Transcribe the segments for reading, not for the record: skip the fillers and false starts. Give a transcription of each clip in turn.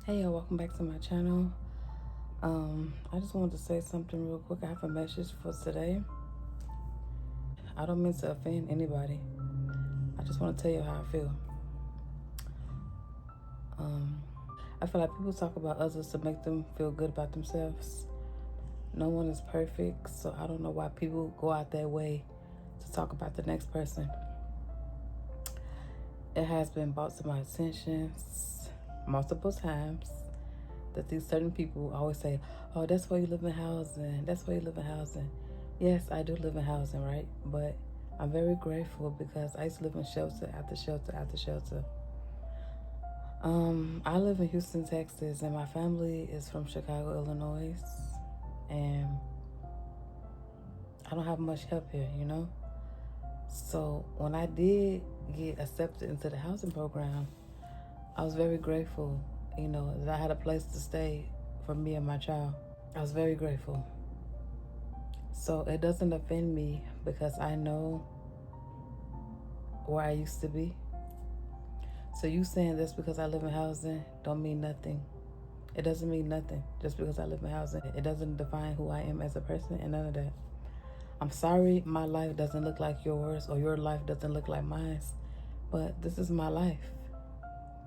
Hey y'all, welcome back to my channel. I just wanted to say something real quick. I have a message for today. I don't mean to offend anybody. I just want to tell you how I feel. I feel like people talk about others to make them feel good about themselves. No one is perfect, so I don't know why people go out their way to talk about the next person. It has been brought to my attention multiple times that these certain people always say, oh, that's why you live in housing. That's why you live in housing. Yes, I do live in housing, right? But I'm very grateful because I used to live in shelter after shelter after shelter. I live in Houston, Texas, and my family is from Chicago, Illinois. And I don't have much help here, you know? So when I did get accepted into the housing program, I was very grateful, that I had a place to stay for me and my child. I was very grateful. So it doesn't offend me because I know where I used to be. So you saying this because I live in housing don't mean nothing. It doesn't mean nothing just because I live in housing. It doesn't define who I am as a person and none of that. I'm sorry my life doesn't look like yours or your life doesn't look like mine, but this is my life.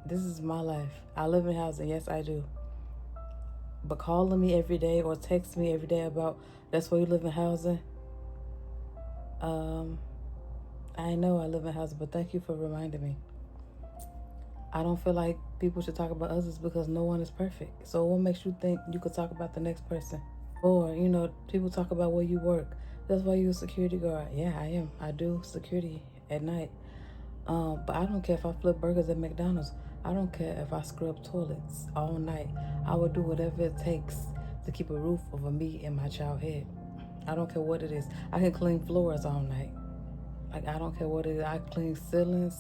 This is my life. I live in housing, yes I do. But calling me every day or text me every day about that's where you live in housing, I know I live in housing, but thank you for reminding me. I don't feel like people should talk about others because no one is perfect. So what makes you think you could talk about the next person? Or, people talk about where you work. That's why you're a security guard. Yeah, I am. I do security at night. But I don't care if I flip burgers at McDonald's. I don't care if I scrub toilets all night. I will do whatever it takes to keep a roof over me and my child head. I don't care what it is. I can clean floors all night. Like, I don't care what it is. I clean ceilings,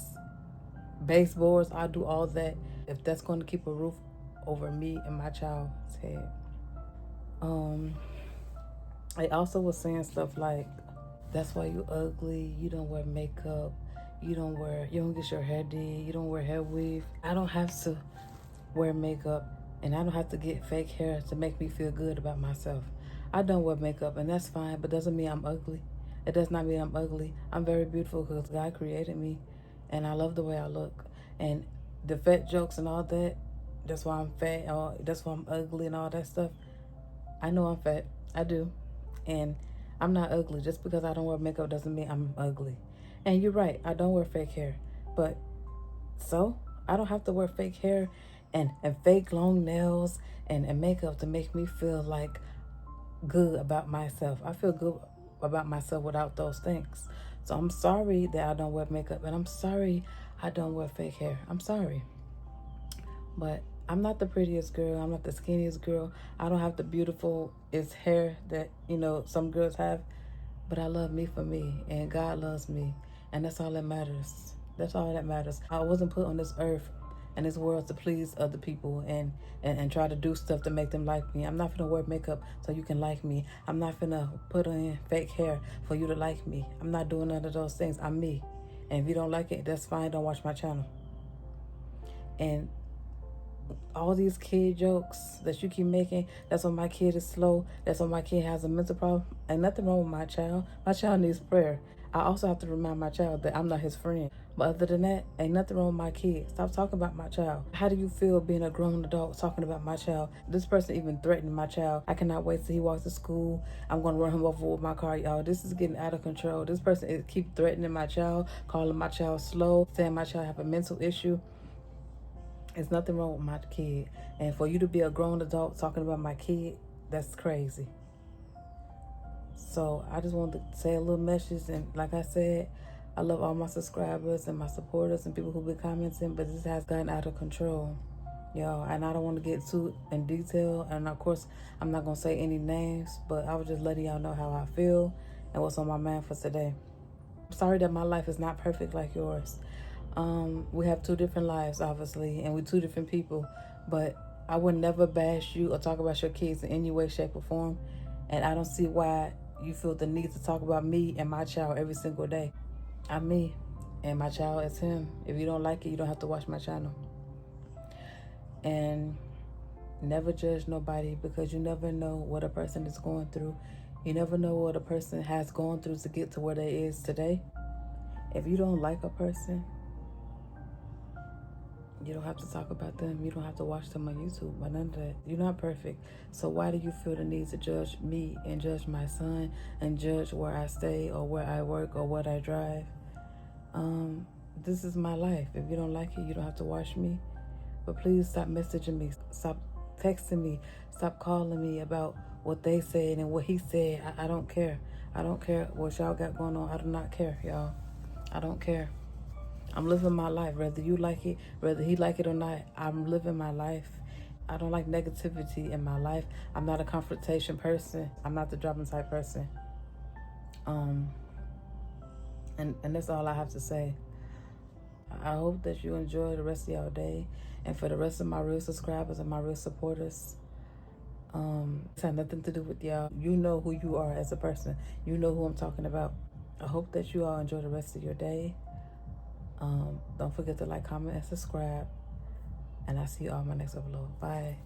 baseboards. I do all that if that's going to keep a roof over me and my child's head. I also was saying stuff like, that's why you ugly, you don't wear makeup, you don't get your hair did, you don't wear hair weave. I don't have to wear makeup and I don't have to get fake hair to make me feel good about myself. I don't wear makeup and that's fine, but doesn't mean I'm ugly. It does not mean I'm ugly. I'm very beautiful because God created me and I love the way I look. And the fat jokes and all that, that's why I'm fat, or that's why I'm ugly and all that stuff. I know I'm fat. I do. And I'm not ugly. Just because I don't wear makeup doesn't mean I'm ugly. And you're right, I don't wear fake hair. But so I don't have to wear fake hair and fake long nails and makeup to make me feel like good about myself. I feel good about myself without those things. So I'm sorry that I don't wear makeup and I'm sorry I don't wear fake hair. I'm sorry. But I'm not the prettiest girl. I'm not the skinniest girl. I don't have the beautifulest hair that, some girls have. But I love me for me. And God loves me. And that's all that matters. That's all that matters. I wasn't put on this earth and this world to please other people and try to do stuff to make them like me. I'm not finna wear makeup so you can like me. I'm not finna put on fake hair for you to like me. I'm not doing none of those things. I'm me. And if you don't like it, that's fine. Don't watch my channel. And all these kid jokes that you keep making, that's why my kid is slow, that's why my kid has a mental problem. Ain't nothing wrong with my child. My child needs prayer. I also have to remind my child that I'm not his friend. But other than that, ain't nothing wrong with my kid. Stop talking about my child. How do you feel being a grown adult talking about my child? This person even threatened my child. I cannot wait till he walks to school. I'm going to run him over with my car. Y'all, this is getting out of control. This person is keep threatening my child, calling my child slow, saying my child have a mental issue. There's nothing wrong with my kid. And for you to be a grown adult talking about my kid, that's crazy. So I just wanted to say a little message. And like I said, I love all my subscribers and my supporters and people who be commenting, but this has gotten out of control. Y'all, and I don't want to get too in detail. And of course, I'm not going to say any names, but I was just letting y'all know how I feel and what's on my mind for today. I'm sorry that my life is not perfect like yours. We have two different lives, obviously, and we're two different people, but I would never bash you or talk about your kids in any way, shape, or form, and I don't see why you feel the need to talk about me and my child every single day. I'm me, and my child is him. If you don't like it, you don't have to watch my channel. And Never judge nobody, because you never know what a person is going through. You never know what a person has gone through to get to where they is today. If you don't like a person, you don't have to talk about them. You don't have to watch them on YouTube or none of that. You're not perfect. So why do you feel the need to judge me and judge my son and judge where I stay or where I work or what I drive? This is my life. If you don't like it, you don't have to watch me. But please stop messaging me. Stop texting me. Stop calling me about what they said and what he said. I don't care. I don't care what y'all got going on. I do not care, y'all. I don't care. I'm living my life. Whether you like it, whether he like it or not, I'm living my life. I don't like negativity in my life. I'm not a confrontation person. I'm not the dropping type person. And that's all I have to say. I hope that you enjoy the rest of your day. And for the rest of my real subscribers and my real supporters, it's had nothing to do with y'all. You know who you are as a person. You know who I'm talking about. I hope that you all enjoy the rest of your day. Don't forget to like, comment, and subscribe. And I'll see you all in my next upload. Bye.